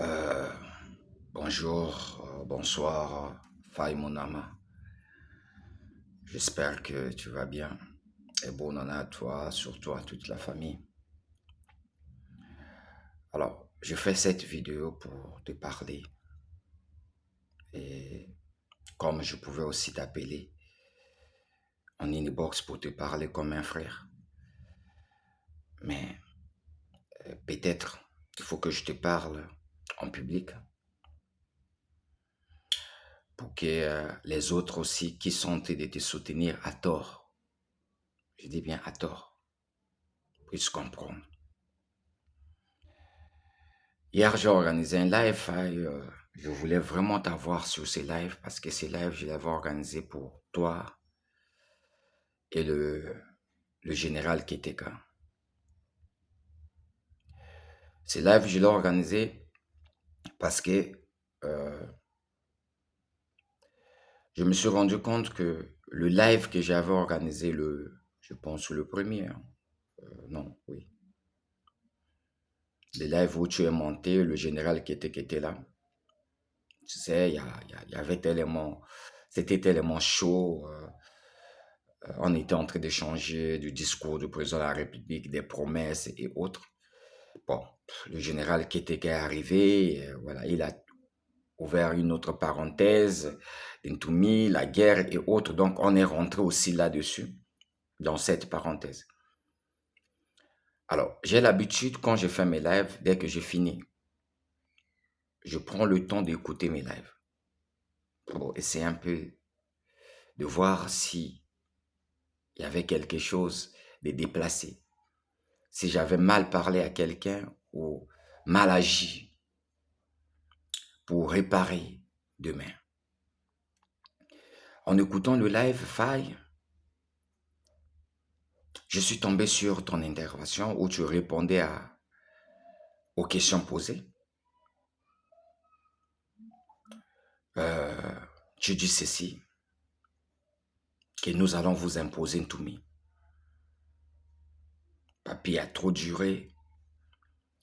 Euh, Bonjour, bonsoir, Faye Monama. J'espère que tu vas bien. Et bonne année à toi, surtout à toute la famille. Alors, je fais cette vidéo pour te parler. Et comme je pouvais aussi t'appeler en inbox pour te parler comme un frère. Mais peut-être il faut que je te parle en public pour que les autres aussi qui sont de te soutenir à tort, je dis bien à tort, puissent comprendre. Hier, j'ai organisé un live. Je voulais vraiment t'avoir sur ces lives parce que ces lives, je l'avais organisé pour toi et le général Keteka. Ces lives, je l'ai organisé parce que euh, je me suis rendu compte que le live que j'avais organisé, je pense le premier, hein, non, oui, le live où tu es monté, le général Keteka était là. Tu sais, il y avait tellement, c'était tellement chaud. On était en train d'échanger du discours du président de la République, des promesses et autres. Bon, le général Keteke est arrivé, voilà, il a ouvert une autre parenthèse, Ntoumi, la guerre et autres. Donc, on est rentré aussi là-dessus, dans cette parenthèse. Alors, j'ai l'habitude, quand je fais mes lives, dès que j'ai fini, je prends le temps d'écouter mes lives pour essayer un peu de voir si il y avait quelque chose de déplacé, si j'avais mal parlé à quelqu'un ou mal agi pour réparer demain. En écoutant le live Faille, je suis tombé sur ton intervention où tu répondais aux questions posées. Euh, Tu dis ceci, que nous allons vous imposer Ntoumi. Papi a trop duré.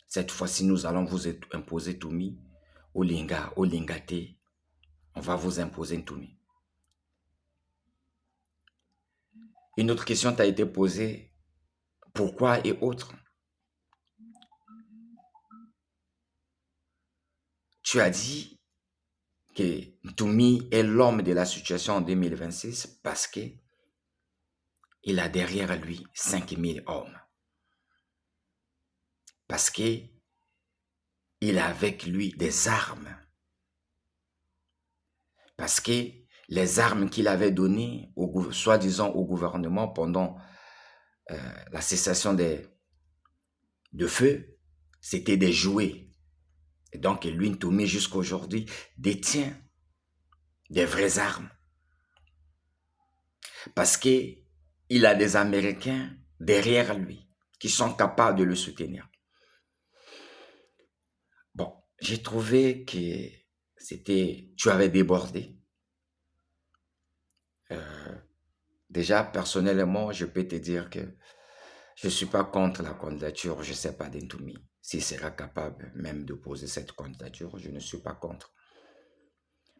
Cette fois-ci, nous allons vous imposer Ntoumi. Olinga, Olingate, on va vous imposer Ntoumi. Une autre question t'a été posée, pourquoi et autres. Tu as dit que Ntoumi est l'homme de la situation en 2026 parce que il a derrière lui 5000 hommes. Parce qu'il a avec lui des armes. Parce que les armes qu'il avait données, soi-disant au gouvernement pendant la cessation de feu, c'était des jouets. Et donc lui, Ntoumi, jusqu'à aujourd'hui, détient des vraies armes. Parce qu'il a des Américains derrière lui qui sont capables de le soutenir. Bon, j'ai trouvé que tu avais débordé. Déjà, personnellement, je peux te dire que je ne suis pas contre la candidature, je ne sais pas, d'Ntoumi. S'il sera capable même de poser cette candidature, je ne suis pas contre.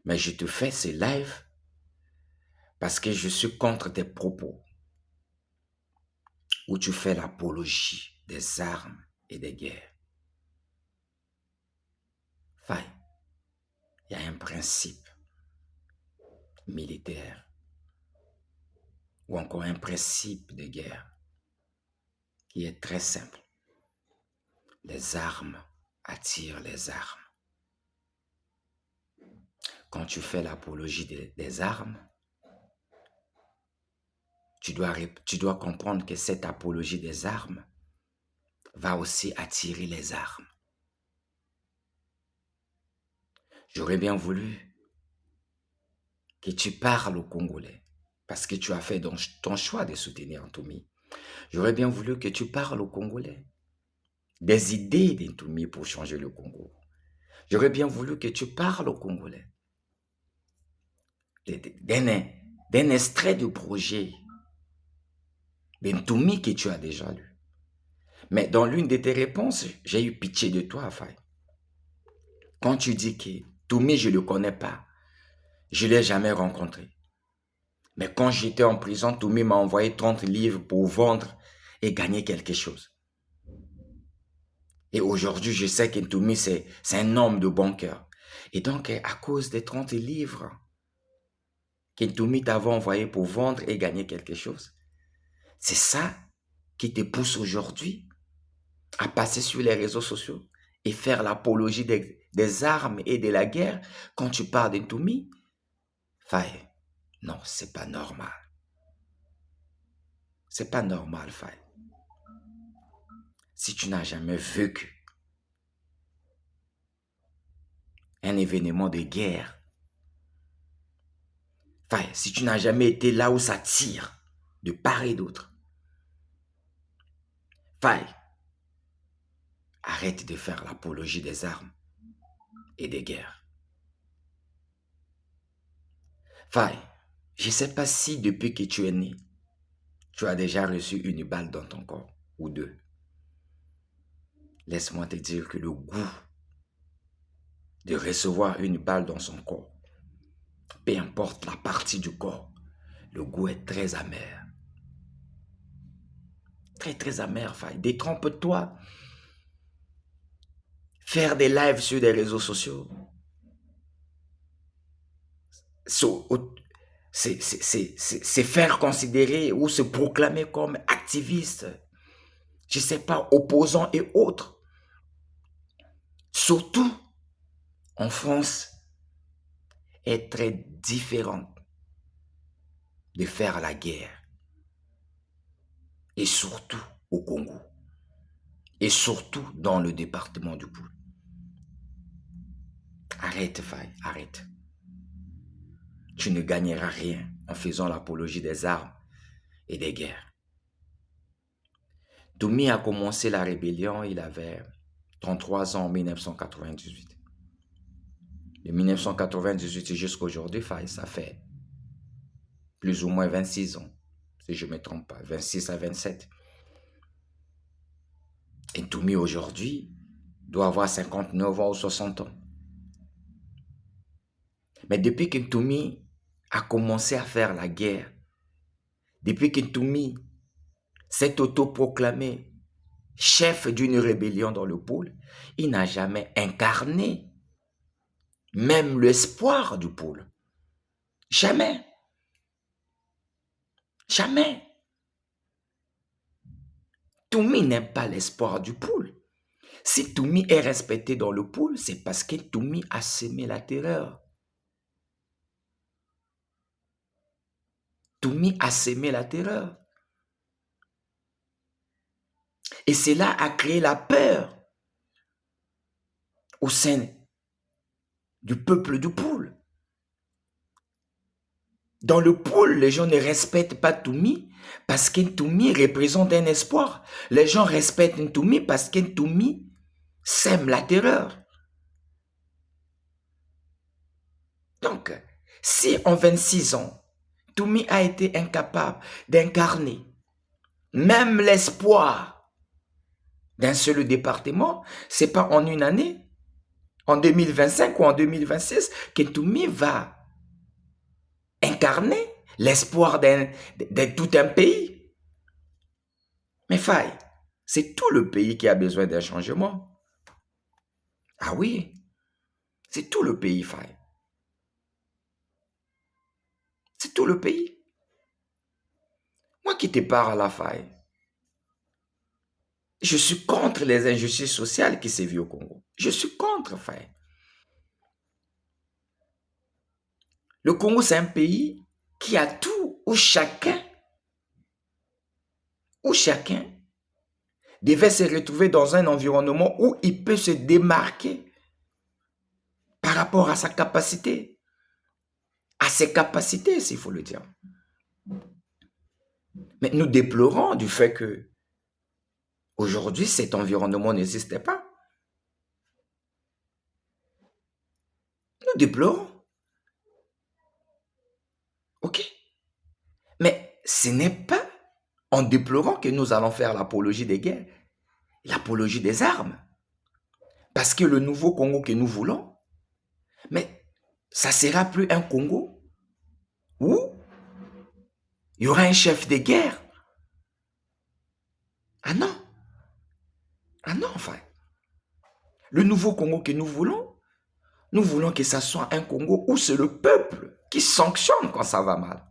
Mais je te fais ces lives parce que je suis contre tes propos où tu fais l'apologie des armes et des guerres. Faille, il y a un principe militaire ou encore un principe de guerre qui est très simple. Les armes attirent les armes. Quand tu fais l'apologie des armes, tu dois comprendre que cette apologie des armes va aussi attirer les armes. J'aurais bien voulu que tu parles aux Congolais parce que tu as fait ton choix de soutenir Ntoumi. J'aurais bien voulu que tu parles aux Congolais des idées d'Ntoumi pour changer le Congo. J'aurais bien voulu que tu parles aux Congolais d'un extrait du projet d'Ntoumi que tu as déjà lu. Mais dans l'une de tes réponses, j'ai eu pitié de toi, Faye. Quand tu dis que Toumi, je ne le connais pas, je ne l'ai jamais rencontré. Mais quand j'étais en prison, Toumi m'a envoyé 30 livres pour vendre et gagner quelque chose. Et aujourd'hui, je sais que Toumi, c'est un homme de bon cœur. Et donc, à cause des 30 livres que Toumi t'avait envoyé pour vendre et gagner quelque chose, c'est ça qui te pousse aujourd'hui à passer sur les réseaux sociaux et faire l'apologie des armes et de la guerre quand tu parles de Toumi. Faye, non, c'est pas normal. C'est pas normal, Faye. Si tu n'as jamais vécu un événement de guerre, Faye, si tu n'as jamais été là où ça tire de part et d'autre, Faye, arrête de faire l'apologie des armes et des guerres. Faye, je ne sais pas si depuis que tu es né, tu as déjà reçu une balle dans ton corps, ou deux. Laisse-moi te dire que le goût de recevoir une balle dans son corps, peu importe la partie du corps, le goût est très amer. Très, très amer, Faye. Détrompe-toi. Faire des lives sur des réseaux sociaux, c'est faire considérer ou se proclamer comme activiste, je ne sais pas, opposant et autres. Surtout en France, est très différent de faire la guerre. Et surtout au Congo. Et surtout dans le département du Poul. Arrête, Faye, arrête. Tu ne gagneras rien en faisant l'apologie des armes et des guerres. Toumi a commencé la rébellion, il avait 33 ans en 1998. De 1998 jusqu'à aujourd'hui, ça fait plus ou moins 26 ans, si je ne me trompe pas, 26 à 27. Et Toumi aujourd'hui doit avoir 59 ans ou 60 ans. Mais depuis que Toumi a commencé à faire la guerre, depuis que Toumi s'est autoproclamé chef d'une rébellion dans le pôle, il n'a jamais incarné même l'espoir du pôle. Jamais. Jamais. Toumi n'aime pas l'espoir du pôle. Si Toumi est respecté dans le pôle, c'est parce que Toumi a semé la terreur. Toumi a semé la terreur. Et cela a créé la peur au sein du peuple du pôle. Dans le pôle, les gens ne respectent pas Toumi parce qu'Ntoumi représente un espoir. Les gens respectent Ntoumi parce qu'Ntoumi sème la terreur. Donc, si en 26 ans, Toumi a été incapable d'incarner même l'espoir d'un seul département, c'est pas en une année, en 2025 ou en 2026, que Toumi va incarner l'espoir de tout un pays. Mais Faye, c'est tout le pays qui a besoin d'un changement. Ah oui, c'est tout le pays, Faye. C'est tout le pays. Moi qui te parle à la Faye, je suis contre les injustices sociales qui sévissent au Congo. Je suis contre, Faye. Le Congo, c'est un pays qui a tout, où chacun devait se retrouver dans un environnement où il peut se démarquer par rapport à sa capacité, à ses capacités, s'il faut le dire. Mais nous déplorons du fait que aujourd'hui, cet environnement n'existait pas. Nous déplorons. OK. Mais ce n'est pas en déplorant que nous allons faire l'apologie des guerres, l'apologie des armes. Parce que le nouveau Congo que nous voulons, Mais ça sera plus un Congo où il y aura un chef de guerre. Ah non, ah non, enfin. Le nouveau Congo que nous voulons que ça soit un Congo où c'est le peuple qui sanctionne quand ça va mal.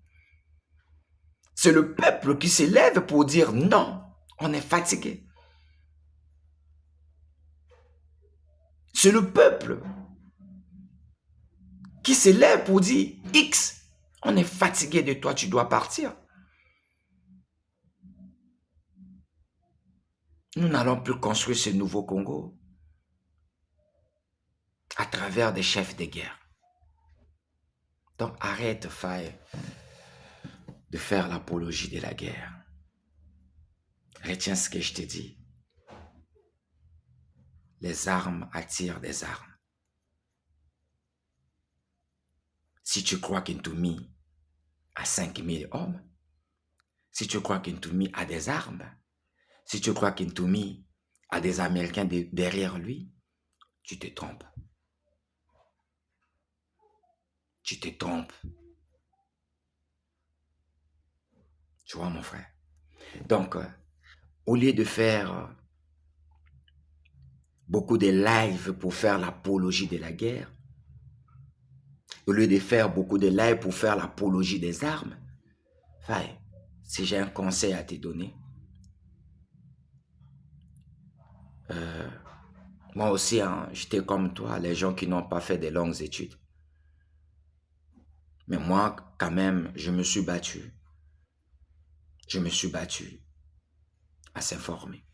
C'est le peuple qui s'élève pour dire non, on est fatigué. C'est le peuple qui s'élève pour dire X, on est fatigué de toi, tu dois partir. Nous n'allons plus construire ce nouveau Congo à travers des chefs de guerre. Donc arrête, Faye, de faire l'apologie de la guerre. Retiens ce que je te dis. Les armes attirent des armes. Si tu crois qu'Intoumi a 5000 hommes, si tu crois qu'Intoumi a des armes, si tu crois qu'Intoumi a des Américains derrière lui, tu te trompes. Tu te trompes. Tu vois, mon frère. Donc, au lieu de faire beaucoup de lives pour faire l'apologie de la guerre, au lieu de faire beaucoup de lives pour faire l'apologie des armes, Faye, si j'ai un conseil à te donner, moi aussi, hein, j'étais comme toi, les gens qui n'ont pas fait de longues études. Mais moi, quand même, je me suis battu. Je me suis battu à s'informer,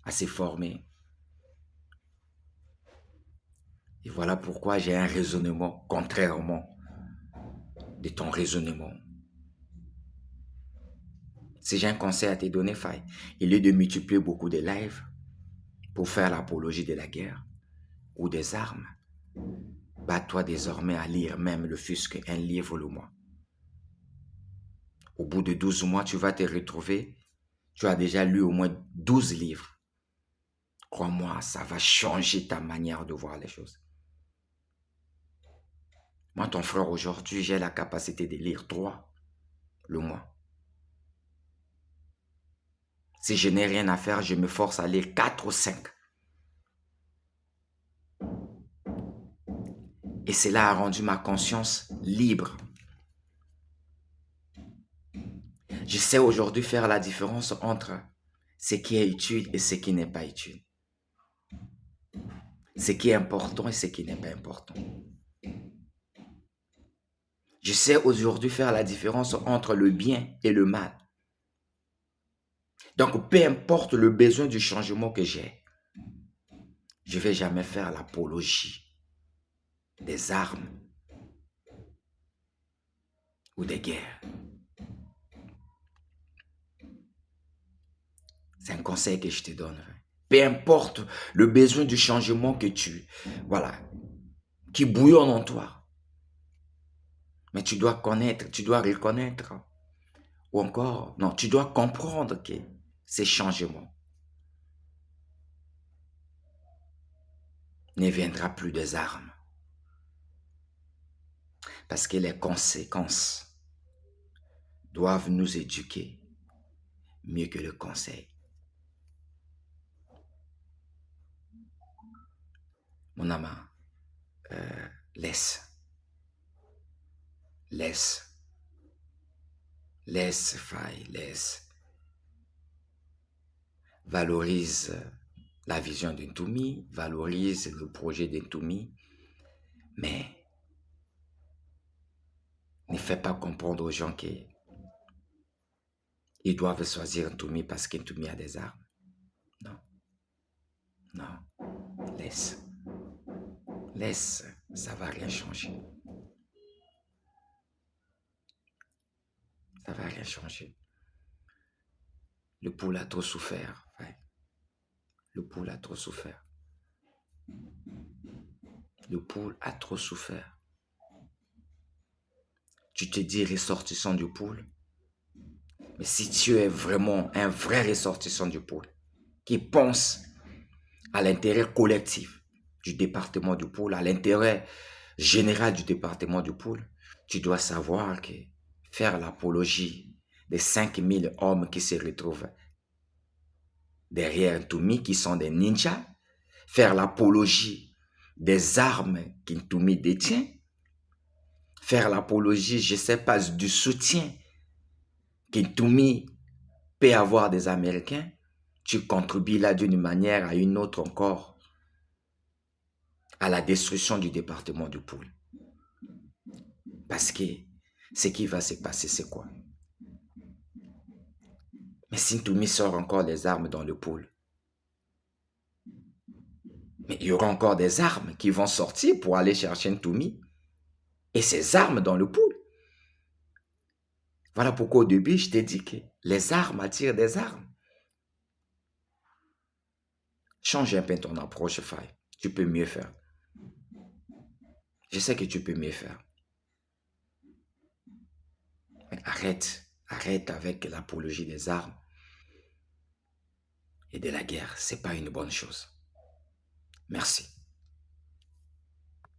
à se former. Et voilà pourquoi j'ai un raisonnement contrairement de ton raisonnement. Si j'ai un conseil à te donner, Faye, il est de multiplier beaucoup de lives pour faire l'apologie de la guerre ou des armes. Bats-toi désormais à lire même le fût-ce qu'un livre le mois. Au bout de 12 mois, tu vas te retrouver, tu as déjà lu au moins 12 livres. Crois-moi, ça va changer ta manière de voir les choses. Moi, ton frère, aujourd'hui, j'ai la capacité de lire 3 le mois. Si je n'ai rien à faire, je me force à lire 4 ou 5. Et cela a rendu ma conscience libre. Je sais aujourd'hui faire la différence entre ce qui est utile et ce qui n'est pas utile. Ce qui est important et ce qui n'est pas important. Je sais aujourd'hui faire la différence entre le bien et le mal. Donc, peu importe le besoin du changement que j'ai, je ne vais jamais faire l'apologie des armes ou des guerres. C'est un conseil que je te donne. Peu importe le besoin du changement que qui bouillonne en toi. Mais tu dois connaître, tu dois reconnaître. Ou encore, non, tu dois comprendre que ces changements ne viendra plus des armes. Parce que les conséquences doivent nous éduquer mieux que le conseil. Mon amant, laisse, Faye, laisse. Valorise la vision d'Intoumi, valorise le projet d'Intoumi, mais ne fais pas comprendre aux gens qu'ils doivent choisir Intoumi parce qu'Intoumi a des armes. Non, non, laisse, ça va rien changer. Ça va rien changer. Le poule a trop souffert. Ouais. Le poule a trop souffert. Le poule a trop souffert. Tu te dis ressortissant du poule. Mais si tu es vraiment un vrai ressortissant du poule, qui pense à l'intérêt collectif du département du poule, à l'intérêt général du département du Poul, tu dois savoir que faire l'apologie des 5000 hommes qui se retrouvent derrière Ntumi, qui sont des ninjas, faire l'apologie des armes qu'Ntumi détient, faire l'apologie, je ne sais pas, du soutien qu'Ntumi peut avoir des Américains, tu contribues là d'une manière à une autre encore à la destruction du département du Poul. Parce que ce qui va se passer, c'est quoi? Mais si Ntumi sort encore des armes dans le Poul, mais il y aura encore des armes qui vont sortir pour aller chercher Ntumi. Et ces armes dans le Poul. Voilà pourquoi au début, je t'ai dit que les armes attirent des armes. Change un peu ton approche, Faye. Tu peux mieux faire. Je sais que tu peux mieux faire. Mais arrête avec l'apologie des armes et de la guerre. C'est pas une bonne chose. Merci.